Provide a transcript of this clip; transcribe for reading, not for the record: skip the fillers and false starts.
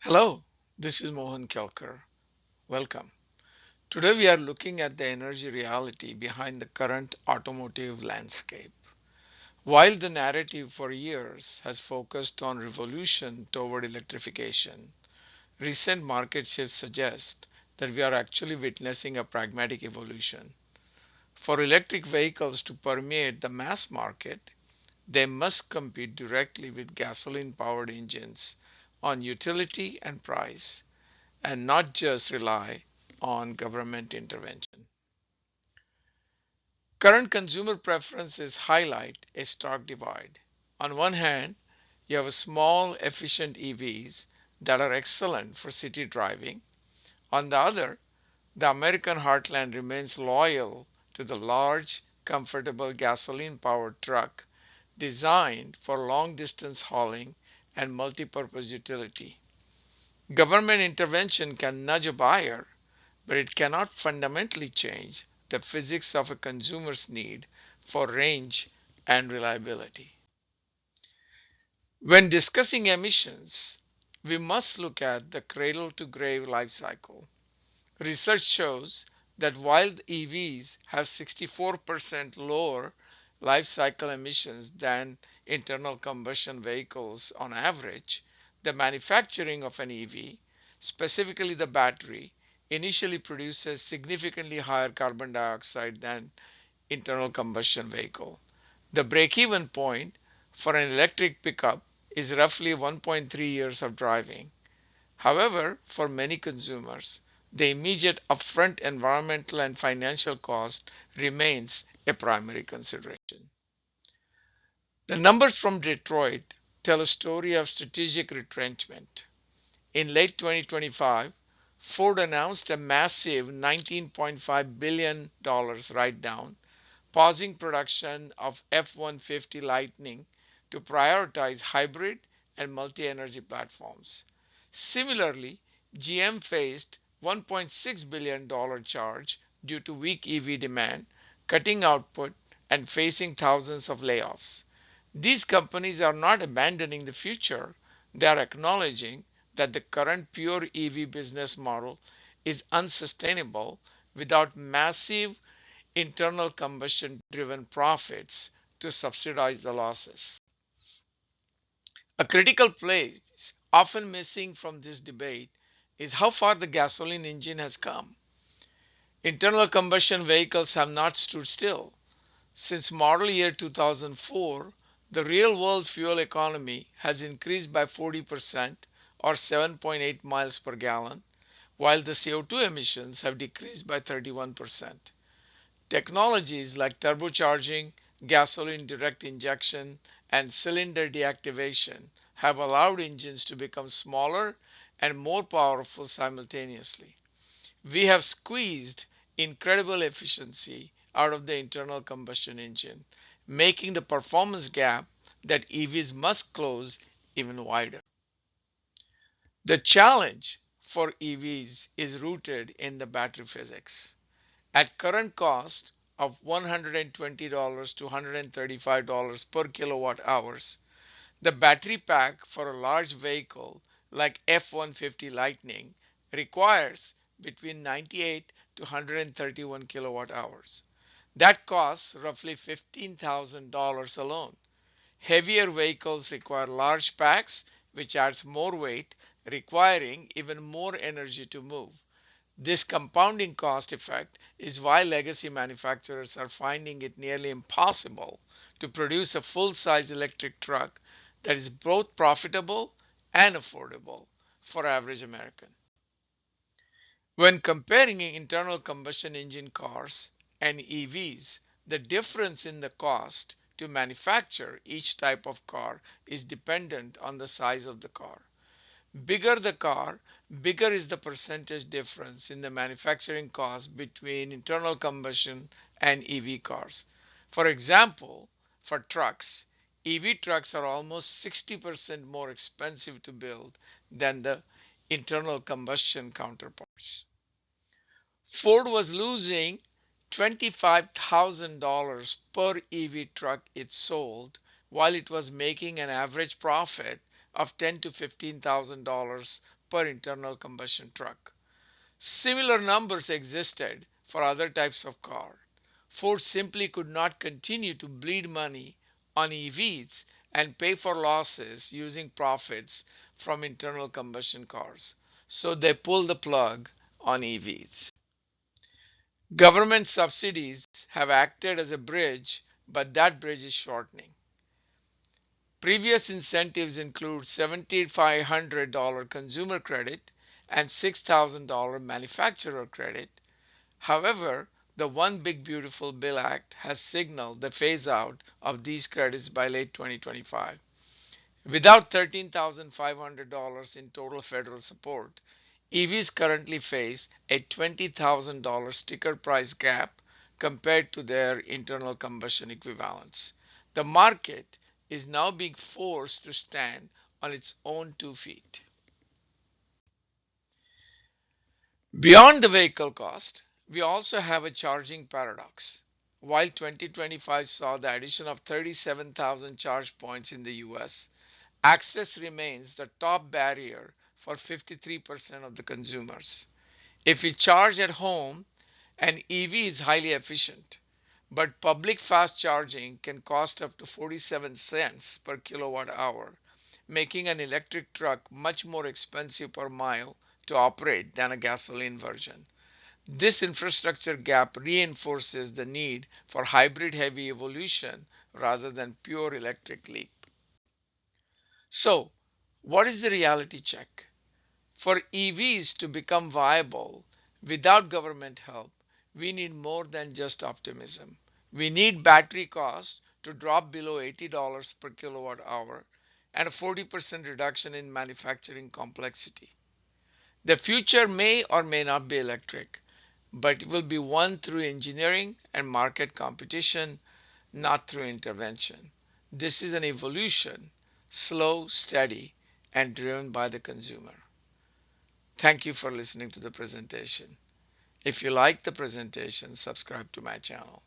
Hello, this is Mohan Kelkar. Welcome. Today we are looking at the energy reality behind the current automotive landscape. While the narrative for years has focused on revolution toward electrification, recent market shifts suggest that we are actually witnessing a pragmatic evolution. For electric vehicles to permeate the mass market, they must compete directly with gasoline powered engines on utility and price, and not just rely on government intervention. Current consumer preferences highlight a stark divide. On one hand, you have small, efficient EVs that are excellent for city driving. On the other, the American heartland remains loyal to the large, comfortable gasoline powered truck designed for long distance hauling and multi-purpose utility. Government intervention can nudge a buyer, but it cannot fundamentally change the physics of a consumer's need for range and reliability. When discussing emissions, we must look at the cradle to grave life cycle. Research shows that while EVs have 64% lower life cycle emissions than internal combustion vehicles on average, the manufacturing of an EV, specifically the battery, initially produces significantly higher carbon dioxide than internal combustion vehicle. The break-even point for an electric pickup is roughly 1.3 years of driving. However, for many consumers, the immediate upfront environmental and financial cost remains a primary consideration. The numbers from Detroit tell a story of strategic retrenchment. In late 2025, Ford announced a massive $19.5 billion write-down, pausing production of F-150 Lightning to prioritize hybrid and multi-energy platforms. Similarly, GM faced $1.6 billion charge due to weak EV demand, cutting output and facing thousands of layoffs. These companies are not abandoning the future, they are acknowledging that the current pure EV business model is unsustainable without massive internal combustion driven profits to subsidize the losses. A critical place often missing from this debate is how far the gasoline engine has come. Internal combustion vehicles have not stood still. Since model year 2004, the real world fuel economy has increased by 40% or 7.8 miles per gallon, while the CO2 emissions have decreased by 31%. Technologies like turbocharging, gasoline direct injection, and cylinder deactivation have allowed engines to become smaller and more powerful simultaneously. We have squeezed incredible efficiency out of the internal combustion engine, making the performance gap that EVs must close even wider. The challenge for EVs is rooted in the battery physics. At current cost of $120 to $135 per kilowatt hours, the battery pack for a large vehicle like F-150 Lightning requires between 98 to 131 kilowatt hours. That costs roughly $15,000 alone. Heavier vehicles require large packs, which adds more weight, requiring even more energy to move. This compounding cost effect is why legacy manufacturers are finding it nearly impossible to produce a full-size electric truck that is both profitable and affordable for average American. When comparing internal combustion engine cars and EVs, the difference in the cost to manufacture each type of car is dependent on the size of the car. Bigger the car, bigger is the percentage difference in the manufacturing cost between internal combustion and EV cars. For example, for trucks, EV trucks are almost 60% more expensive to build than the internal combustion counterparts. Ford was losing $25,000 per EV truck it sold, while it was making an average profit of $10,000 to $15,000 per internal combustion truck. Similar numbers existed for other types of car. Ford simply could not continue to bleed money on EVs and pay for losses using profits from internal combustion cars. So they pulled the plug on EVs. Government subsidies have acted as a bridge, but that bridge is shortening. Previous incentives include $7,500 consumer credit and $6,000 manufacturer credit. However, the One Big Beautiful Bill Act has signaled the phase out of these credits by late 2025. Without $13,500 in total federal support, EVs currently face a $20,000 sticker price gap compared to their internal combustion equivalents. The market is now being forced to stand on its own 2 feet. Beyond the vehicle cost, we also have a charging paradox. While 2025 saw the addition of 37,000 charge points in the US, access remains the top barrier for 53% of the consumers. If we charge at home, an EV is highly efficient, but public fast charging can cost up to 47 cents per kilowatt hour, making an electric truck much more expensive per mile to operate than a gasoline version. This infrastructure gap reinforces the need for hybrid heavy evolution rather than pure electric leap. So, what is the reality check? For EVs to become viable without government help, we need more than just optimism. We need battery costs to drop below $80 per kilowatt hour and a 40% reduction in manufacturing complexity. The future may or may not be electric, but it will be won through engineering and market competition, not through intervention. This is an evolution, slow, steady, and driven by the consumer. Thank you for listening to the presentation. If you like the presentation, subscribe to my channel.